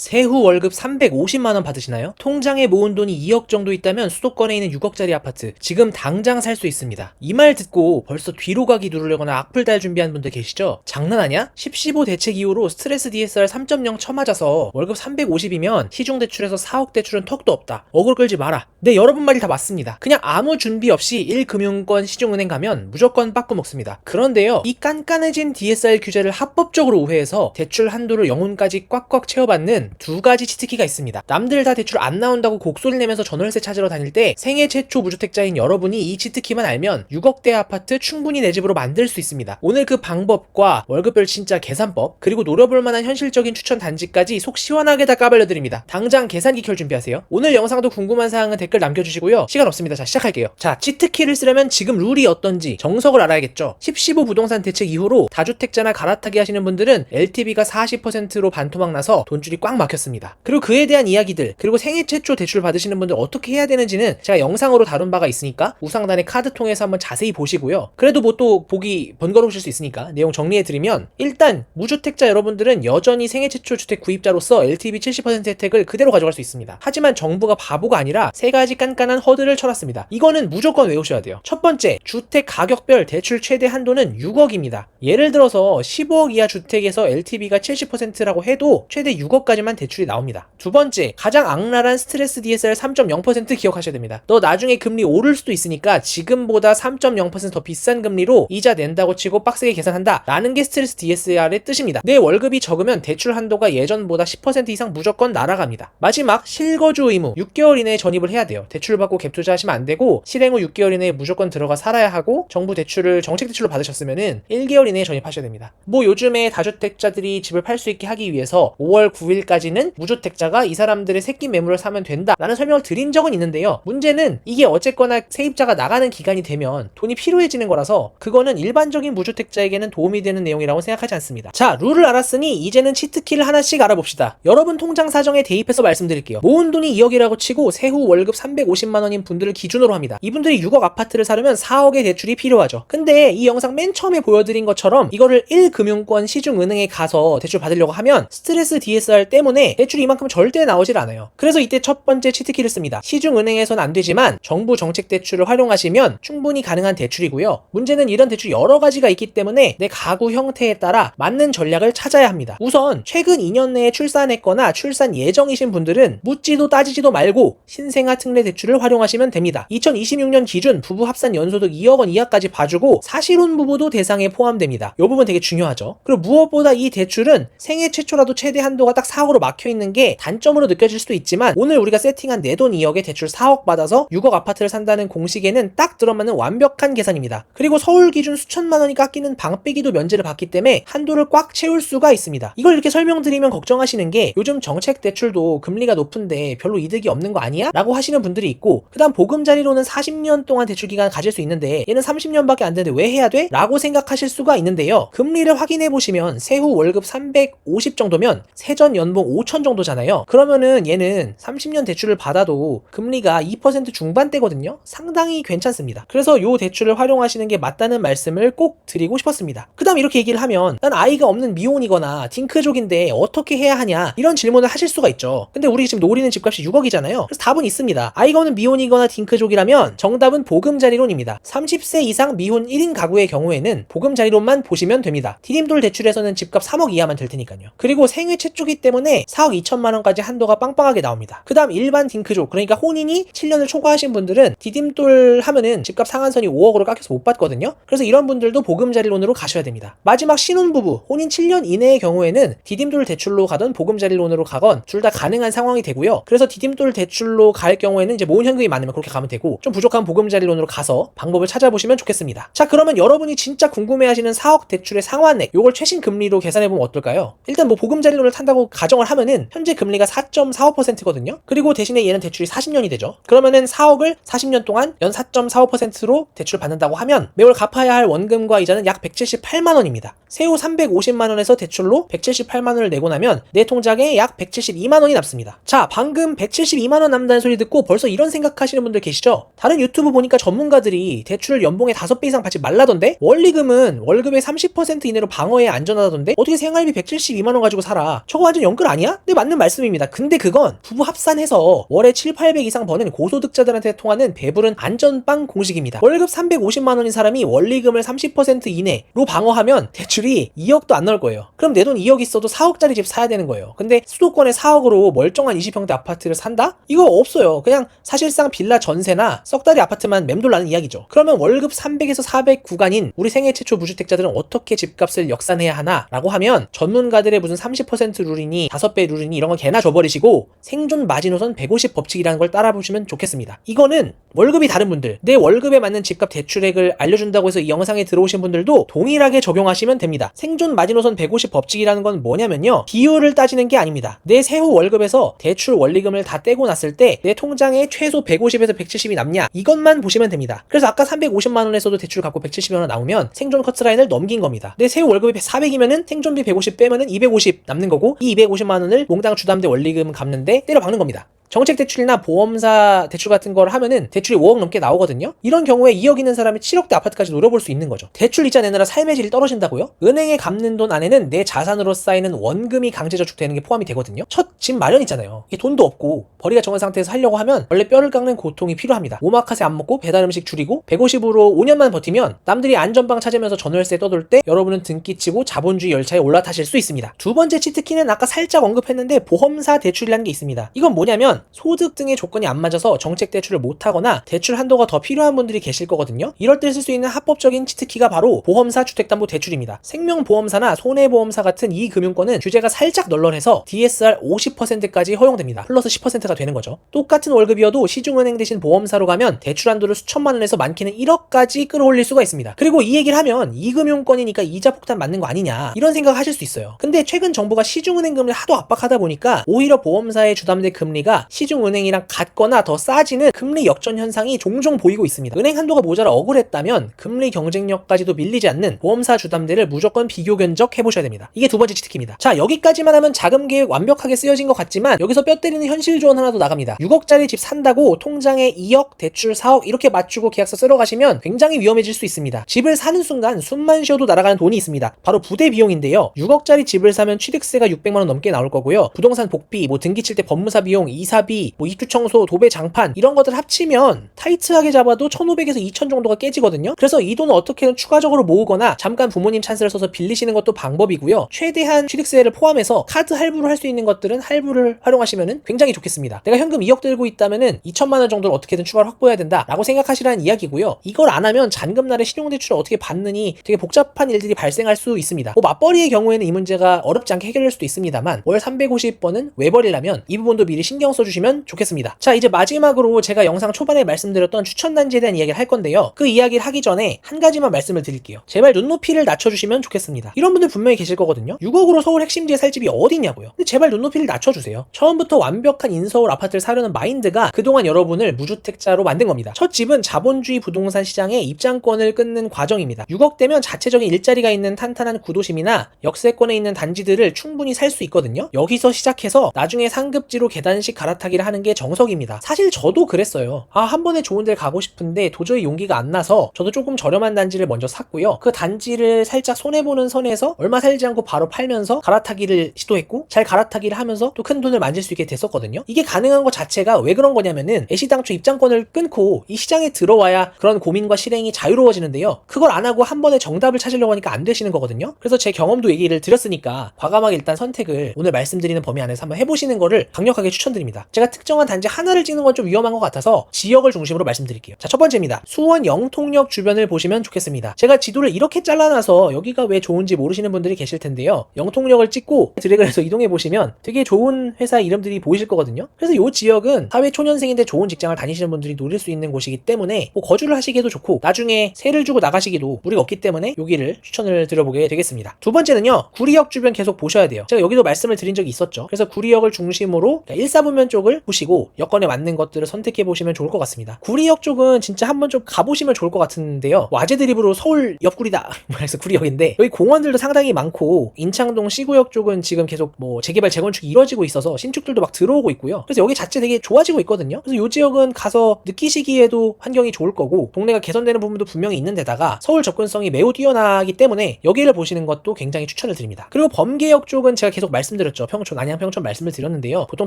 세후 월급 350만원 받으시나요? 통장에 모은 돈이 2억 정도 있다면 수도권에 있는 6억짜리 아파트 지금 당장 살 수 있습니다. 이 말 듣고 벌써 뒤로 가기 누르려거나 악플 달 준비한 분들 계시죠? 장난하냐? 10-15 대책 이후로 스트레스 DSR 3.0 쳐맞아서 월급 350이면 시중 대출에서 4억 대출은 턱도 없다. 어글 끌지 마라. 네, 여러분 말이 다 맞습니다. 그냥 아무 준비 없이 1금융권 시중은행 가면 무조건 빠꾸 먹습니다. 그런데요, 이 깐깐해진 DSR 규제를 합법적으로 우회해서 대출 한도를 영혼까지 꽉꽉 채워받는 두 가지 치트키가 있습니다. 남들 다 대출 안 나온다고 곡소리 내면서 전월세 찾으러 다닐 때 생애 최초 무주택자인 여러분이 이 치트키만 알면 6억대 아파트 충분히 내 집으로 만들 수 있습니다. 오늘 그 방법과 월급별 진짜 계산법, 그리고 노려볼 만한 현실적인 추천 단지까지 속 시원하게 다 까발려드립니다. 당장 계산기 켤 준비하세요. 오늘 영상도 궁금한 사항은 댓글 남겨주시고요. 시간 없습니다. 자, 시작할게요. 자, 치트키를 쓰려면 지금 룰이 어떤지 정석을 알아야겠죠. 10-15 부동산 대책 이후로 다주택자나 갈아타기 하시는 분들은 LTV가 40%로 반토막 나서 돈줄이 꽉 막혔습니다. 그리고 그에 대한 이야기들, 그리고 생애 최초 대출 받으시는 분들 어떻게 해야 되는지는 제가 영상으로 다룬 바가 있으니까 우상단의 카드 통해서 한번 자세히 보시고요. 그래도 뭐 또 보기 번거로우실 수 있으니까 내용 정리해드리면, 일단 무주택자 여러분들은 여전히 생애 최초 주택 구입자로서 LTV 70% 혜택을 그대로 가져갈 수 있습니다. 하지만 정부가 바보가 아니라 세 가지 깐깐한 허들을 쳐놨습니다. 이거는 무조건 외우셔야 돼요. 첫 번째, 주택 가격별 대출 최대 한도는 6억입니다. 예를 들어서 15억 이하 주택에서 LTV가 70%라고 해도 최대 6억까지만 대출이 나옵니다. 두 번째, 가장 악랄한 스트레스 DSR 3.0% 기억하셔야 됩니다. 너 나중에 금리 오를 수도 있으니까 지금보다 3.0% 더 비싼 금리로 이자 낸다고 치고 빡세게 계산한다 라는 게 스트레스 DSR의 뜻입니다. 내 월급이 적으면 대출 한도가 예전보다 10% 이상 무조건 날아갑니다. 마지막, 실거주 의무. 6개월 이내에 전입을 해야 돼요. 대출 받고 갭 투자하시면 안 되고, 실행 후 6개월 이내에 무조건 들어가 살아야 하고, 정부 대출을 정책 대출로 받으셨으면은 1개월 이내에 전입하셔야 됩니다. 뭐 요즘에 다주택자들이 집을 팔 수 있게 하기 위해서 5월 9일까지는 무주택자가 이 사람들의 새끼 매물을 사면 된다 라는 설명을 드린 적은 있는데요, 문제는 이게 어쨌거나 세입자가 나가는 기간이 되면 돈이 필요해지는 거라서 그거는 일반적인 무주택자에게는 도움이 되는 내용이라고 생각하지 않습니다. 자, 룰을 알았으니 이제는 치트키를 하나씩 알아봅시다. 여러분 통장 사정에 대입해서 말씀드릴게요. 모은 돈이 2억이라고 치고 세후 월급 350만원인 분들을 기준으로 합니다. 이분들이 6억 아파트를 사려면 4억의 대출이 필요하죠. 근데 이 영상 맨 처음에 보여드린 것처럼 이거를 1금융권 시중은행에 가서 대출 받으려고 하면 스트레스 DSR 때문에 대출이 이만큼 절대 나오질 않아요. 그래서 이때 첫 번째 치트키를 씁니다. 시중은행에서는 안 되지만 정부 정책 대출을 활용하시면 충분히 가능한 대출이고요. 문제는 이런 대출이 여러 가지가 있기 때문에 내 가구 형태에 따라 맞는 전략을 찾아야 합니다. 우선 최근 2년 내에 출산했거나 출산 예정이신 분들은 묻지도 따지지도 말고 신생아 특례 대출을 활용하시면 됩니다. 2026년 기준 부부 합산 연소득 2억 원 이하까지 봐주고 사실혼 부부도 대상에 포함됩니다. 이 부분 되게 중요하죠. 그리고 무엇보다 이 대출은 생애 최초라도 최대 한도가 딱 4억으로 막혀있는 게 단점으로 느껴질 수도 있지만, 오늘 우리가 세팅한 내 돈 2억에 대출 4억 받아서 6억 아파트를 산다는 공식에는 딱 들어맞는 완벽한 계산입니다. 그리고 서울 기준 수천만 원이 깎이는 방빼기도 면제를 받기 때문에 한도를 꽉 채울 수가 있습니다. 이걸 이렇게 설명드리면 걱정하시는 게, 요즘 정책 대출도 금리가 높은데 별로 이득이 없는 거 아니야? 라고 하시는 분들이 있고, 그 다음 보금자리로는 40년 동안 대출 기간 가질 수 있는데 얘는 30년밖에 안 되는데 왜 해야 돼? 라고 생각하실 수가 있는데요, 금리를 확인해 보시면 세후 월급 350 정도면 세전 연봉 5천 정도잖아요. 그러면은 얘는 30년 대출을 받아도 금리가 2% 중반대거든요. 상당히 괜찮습니다. 그래서 요 대출을 활용하시는 게 맞다는 말씀을 꼭 드리고 싶었습니다. 그 다음 이렇게 얘기를 하면, 난 아이가 없는 미혼이거나 딩크족인데 어떻게 해야 하냐, 이런 질문을 하실 수가 있죠. 근데 우리 지금 노리는 집값이 6억이잖아요. 그래서 답은 있습니다. 아이가 없는 미혼이거나 딩크족이라면 정답은 보금자리론입니다. 30세 이상 미혼 1인 가구의 경우에는 보금자리론만 보시면 됩니다. 디딤돌 대출에서는 집값 3억 이하만 될 테니까요. 그리고 생애 최초기 때문에 4억 2천만 원까지 한도가 빵빵하게 나옵니다. 그 다음 일반 딩크족, 그러니까 혼인이 7년을 초과하신 분들은 디딤돌 하면은 집값 상한선이 5억으로 깎여서 못 받거든요. 그래서 이런 분들도 보금자리론으로 가셔야 됩니다. 마지막 신혼부부, 혼인 7년 이내의 경우에는 디딤돌 대출로 가던 보금자리론으로 가건 둘 다 가능한 상황이 되고요. 그래서 디딤돌 대출로 갈 경우에는 이제 모은 현금이 많으면 그렇게 가면 되고, 좀 부족한 보금자리론으로 가서 방법을 찾아보시면 좋겠습니다. 자, 그러면 여러분이 진짜 궁금해하시는 4억 대출의 상환액, 요걸 최신 금리로 계산해보면 어떨까요? 일단 뭐 보금자리론을 탄다고 가정을 하면은 현재 금리가 4.45%거든요. 그리고 대신에 얘는 대출이 40년이 되죠. 그러면은 4억을 40년 동안 연 4.45%로 대출을 받는다고 하면 매월 갚아야 할 원금과 이자는 약 178만 원입니다. 세후 350만 원에서 대출로 178만 원을 내고 나면 내 통장에 약 172만 원이 남습니다. 자, 방금 172만 원 남는다는 소리 듣고 벌써 이런 생각하시는 분들 계시죠? 다른 유튜브 보니까 전문가들이 대출을 연봉의 5배 이상 받지 말라던데, 원리금은 월급의 30% 이내로 방어해야 안전하다던데, 어떻게 생활비 172만 원 가지고 살아? 저거 완전 연끌 아니야? 네, 맞는 말씀입니다. 근데 그건 부부 합산해서 월에 7, 800 이상 버는 고소득자들한테 통하는 배부른 안전빵 공식입니다. 월급 350만 원인 사람이 원리금을 30% 이내로 방어하면 대출이 2억도 안 나올 거예요. 그럼 내 돈 2억 있어도 4억짜리 집 사야 되는 거예요. 근데 수도권에 4억으로 멀쩡한 20평대 아파트를 산다? 이거 없어요. 그냥 사실상 빌라 전세나 썩다리 아파트만 맴돌라는 이야기죠. 그러면 월급 300에서 400 구간인 우리 생애 최초 무주택자들은 어떻게 집값을 역산해야 하나? 라고 하면 전문가들의 무슨 30% 룰이니 5배 룰이니 이런 건 개나 줘버리시고 생존 마지노선 150 법칙이라는 걸 따라보시면 좋겠습니다. 이거는 월급이 다른 분들, 내 월급에 맞는 집값 대출액을 알려준다고 해서 이 영상에 들어오신 분들도 동일하게 적용하시면 됩니다. 생존 마지노선 150 법칙이라는 건 뭐냐면요, 비율을 따지는 게 아닙니다. 내 세후 월급에서 대출 원리금을 다 떼고 났을 때 내 통장에 최소 150에서 170이 남냐, 이것만 보시면 됩니다. 그래서 아까 350만 원에서도 대출 갖고 170만 원 나오면 생존 커트라인을 넘긴 겁니다. 내 세후 월급이 400이면은 생존비 150 빼면은 250 남는 거고, 이 250만 원을 몽땅 주담대 원리금 갚는데 때려 박는 겁니다. 정책 대출이나 보험사 대출 같은 걸 하면은 대출이 5억 넘게 나오거든요. 이런 경우에 2억 있는 사람이 7억대 아파트까지 노려볼 수 있는 거죠. 대출 이자 내느라 삶의 질이 떨어진다고요? 은행에 갚는 돈 안에는 내 자산으로 쌓이는 원금이 강제저축되는 게 포함이 되거든요. 첫 집 마련이잖아요. 이게 돈도 없고 벌이가 정한 상태에서 하려고 하면 원래 뼈를 깎는 고통이 필요합니다. 오마카세 안 먹고 배달 음식 줄이고 150으로 5년만 버티면 남들이 안전빵 찾으면서 전월세 떠돌 때 여러분은 등기치고 자본주의 열차에 올라타실 수 있습니다. 두 번째 치트키는 아까 살짝 언급했는데 보험사 대출이라는 게 있습니다. 이건 뭐냐면 소득 등의 조건이 안 맞아서 정책 대출을 못하거나 대출 한도가 더 필요한 분들이 계실 거거든요. 이럴 때 쓸 수 있는 합법적인 치트키가 바로 보험사 주택담보대출입니다. 생명보험사나 손해보험사 같은 이 금융권은 규제가 살짝 널널해서 DSR 50%까지 허용됩니다. 플러스 10%가 되는 거죠. 똑같은 월급이어도 시중은행 대신 보험사로 가면 대출 한도를 수천만 원에서 많게는 1억까지 끌어올릴 수가 있습니다. 그리고 이 얘기를 하면 이 금융권이니까 이자 폭탄 맞는 거 아니냐, 이런 생각 하실 수 있어요. 근데 최근 정부가 시중은행 금리를 하도 압박하다 보니까 오히려 보험사의 주담대 금리가 시중은행이랑 같거나 더 싸지는 금리 역전 현상이 종종 보이고 있습니다. 은행 한도가 모자라 억울했다면 금리 경쟁력까지도 밀리지 않는 보험사 주담대를 무조건 비교 견적해보셔야 됩니다. 이게 두 번째 치트키입니다. 자, 여기까지만 하면 자금 계획 완벽하게 쓰여진 것 같지만 여기서 뼈 때리는 현실 조언 하나 더 나갑니다. 6억짜리 집 산다고 통장에 2억, 대출 4억 이렇게 맞추고 계약서 쓰러 가시면 굉장히 위험해질 수 있습니다. 집을 사는 순간 숨만 쉬어도 날아가는 돈이 있습니다. 바로 부대 비용인데요. 6억짜리 집을 사면 취득세가 600만 원 넘게 나올 거고요. 부동산 복비, 등기 칠 때 법무사 비용, 이사비, 입주 청소, 도배 장판 이런 것들 합치면 타이트하게 잡아도 1,500에서 2,000 정도가 깨지거든요. 그래서 이 돈을 어떻게든 추가적으로 모으거나 잠깐 부모님 찬스를 써서 빌리시는 것도 방법이고요. 최대한 취득세를 포함해서 카드 할부를 할 수 있는 것들은 할부를 활용하시면 굉장히 좋겠습니다. 내가 현금 2억 들고 있다면은 2천만 원 정도를 어떻게든 추가로 확보해야 된다라고 생각하시라는 이야기고요. 이걸 안 하면 잔금날에 신용대출을 어떻게 받느니 되게 복잡한 일들이 발생할 수 있습니다. 맞벌이의 경우에는 이 문제가 어렵지 않게 해결될 수도 있습니다만 월 350번은 외벌이라면 이 부분도 미리 신경 써주시면 좋겠습니다. 자, 이제 마지막으로 제가 영상 초반에 말씀드렸던 추천단지에 대한 이야기를 할 건데요. 그 이야기를 하기 전에 한 가지만 말씀을 드릴게요. 제발 눈높이를 낮춰주시면 좋겠습니다. 이런 분들 분명히 계실 거거든요. 6억으로 서울 핵심지에 살 집이 어디냐고요. 근데 제발 눈높이를 낮춰주세요. 처음부터 완벽한 인서울 아파트를 사려는 마인드가 그동안 여러분을 무주택자로 만든 겁니다. 첫 집은 자본주의 부동산 시장에 입장권을 끊는 과정입니다. 6억대면 자체적인 일자리가 있는 탄탄한 구도심이나 역세권에 있는 단지들을 충분히 살 수 있거든요. 여기서 시작해서 나중에 상급지로 계단식 갈아타기를 하는 게 정석입니다. 사실 저도 그랬어요. 한 번에 좋은 데를 가고 싶은데 도저히 용기가 안 나서 저도 조금 저렴한 단지를 먼저 샀고요. 그 단지를 살짝 손해보는 선에서 얼마 살지 않고 바로 팔면서 갈아타기를 시도했고, 잘 갈아타기를 하면서 또 큰 돈을 만질 수 있게 됐었거든요. 이게 가능한 것 자체가 왜 그런 거냐면은 애시당초 입장권을 끊고 이 시장에 들어와야 그런 고민과 실행이 자유로워지는데요. 그걸 안 하고 한 번에 정답을 찾으려고 하니까 안 되시는 거거든요. 그래서 제 경험도 얘기를 드렸으니까 과감하게 일단 선택을 오늘 말씀드리는 범위 안에서 한번 해보시는 거를 강력하게 추천드립니다. 제가 특정한 단지 하나를 찍는 건 좀 위험한 것 같아서 지역을 중심으로 말씀드릴게요. 자, 첫 번째입니다. 수원 영통역 주변을 보시면 좋겠습니다. 제가 지도를 이렇게 잘라놔서 여기가 왜 좋은지 모르시는 분들이 계실 텐데요. 영통역을 찍고 드래그를 해서 이동해 보시면 되게 좋은 회사 이름들이 보이실 거거든요. 그래서 이 지역은 사회 초년생인데 좋은 직장을 다니시는 분들이 노릴 수 있는 곳이기 때문에 거주를 하시기에도 좋고 나중에 세를 주고 나가시기도 무리가 없기 때문에 여기를 추천을 드려보게 되겠습니다. 두 번째는요. 구리역 주변 계속 보셔야 돼요. 제가 여기도 말씀을 드린 적이 있었죠. 그래서 구리역을 중심으로 1사분면 쪽을 보시고 여건에 맞는 것들을 선택해 보시면 좋을 것 같습니다. 구리역 쪽은 진짜 한번 좀 가보시면 좋을 것 같은데요. 와제 드립으로 서울 옆구리다 그래서 구리역인데 여기 공원들도 상당히 많고 인창동 C구역 쪽은 지금 계속 재개발 재건축이 이루어지고 이루어지고 있어서 신축들도 막 들어오고 있고요. 그래서 여기 자체 되게 좋아지고 있거든요. 그래서 이 지역은 가서 느끼시기에도 환경이 좋을 거고 동네가 개선되는 부분도 분명히 있는데다가 서울 접근성이 매우 뛰어나기 때문에 여기를 보시는 것도 굉장히 추천을 드립니다. 그리고 범계역 쪽은 제가 계속 말씀드렸죠. 평촌, 안양 평촌 말씀을 드렸는데요. 보통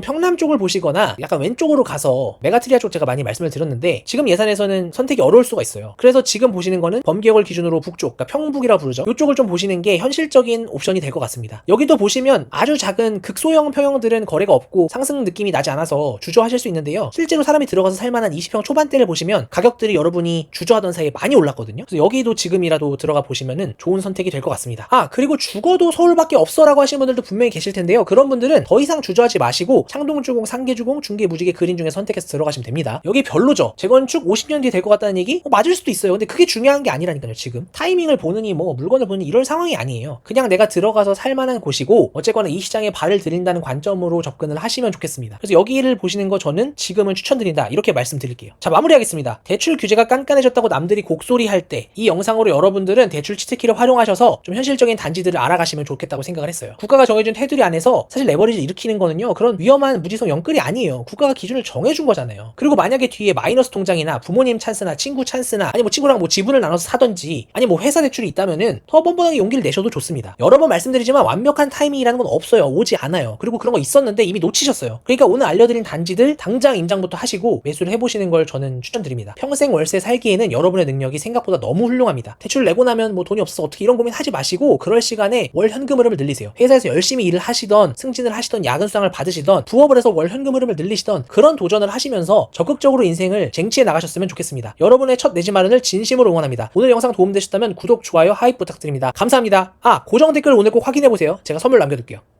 평남 쪽을 보시거나 약간 왼쪽으로 가서 메가트리아 쪽 제가 많이 말씀을 드렸는데 지금 예산에서는 선택이 어려울 수가 있어요. 그래서 지금 보시는 거는 범계역을 기준으로 북쪽, 그러니까 평북이라 부르죠. 이쪽을 좀 보시는 게 현실적인 옵션이 될 것 같습니다. 여기도 보시면 아주 작은 극소형 평형들은 거래가 없고 상승 느낌이 나지 않아서 주저하실 수 있는데요. 실제로 사람이 들어가서 살만한 20평 초반대를 보시면 가격들이 여러분이 주저하던 사이에 많이 올랐거든요. 그래서 여기도 지금이라도 들어가 보시면은 좋은 선택이 될 것 같습니다. 그리고 죽어도 서울밖에 없어라고 하시는 분들도 분명히 계실 텐데요. 그런 분들은 더 이상 주저하지 마시고 창동주공, 상계주공, 중계무지개 그린 중에 선택해서 들어가시면 됩니다. 여기 별로죠. 재건축 50년 뒤에 될 것 같다는 얘기? 맞을 수도 있어요. 근데 그게 중요한 게 아니라니까요. 지금 타이밍을 보느니 뭐 물건을 보느니 이럴 상황이 아니에요. 그냥 내가 들어가서 살만한 곳이고 어쨌거나 이 시장에 발을 들인다는 관점으로 접근을 하시면 좋겠습니다. 그래서 여기를 보시는 거 저는 지금은 추천드린다 이렇게 말씀드릴게요. 자, 마무리하겠습니다. 대출 규제가 깐깐해졌다고 남들이 곡소리 할 때 이 영상으로 여러분들은 대출 치트키를 활용하셔서 좀 현실적인 단지들을 알아가시면 좋겠다고 생각을 했어요. 국가가 정해준 테두리 안에서 사실 레버리지 일으키는 거는요 그런 위험한 무지성 영끌이 아니에요. 국가가 기준을 정해준 거잖아요. 그리고 만약에 뒤에 마이너스 통장이나 부모님 찬스나 친구 찬스나 아니 뭐 친구랑 뭐 지분을 나눠서 사던지 아니 뭐 회사 대출이 있다면은 더 뻔뻔하게 용기를 내셔도 좋습니다. 여러 번 말씀드리지만 완벽한 타이밍이라는 건 없어요. 오지 않아요. 그리고 그런 거 있었는데 이미 놓치셨어요. 그러니까 오늘 알려드린 단지들 당장 임장부터 하시고 매수를 해보시는 걸 저는 추천드립니다. 평생 월세 살기에는 여러분의 능력이 생각보다 너무 훌륭합니다. 대출 내고 나면 뭐 돈이 없어서 어떻게 이런 고민 하지 마시고 그럴 시간에 월 현금 흐름을 늘리세요. 회사에서 열심히 일을 하시던 승진을 하시던 야근 수당을 받으시던 부업을 해서 월 현금 흐름을 늘리시던 그런 도전을 하시면서 적극적으로 인생을 쟁취해 나가셨으면 좋겠습니다. 여러분의 첫 내 집 마련을 진심으로 응원합니다. 오늘 영상 도움되셨다면 구독, 좋아요, 하이프 부탁드립니다. 감사합니다. 고정 댓글 오늘 꼭 확인해보세요. 제가 선물 남겨둘게요.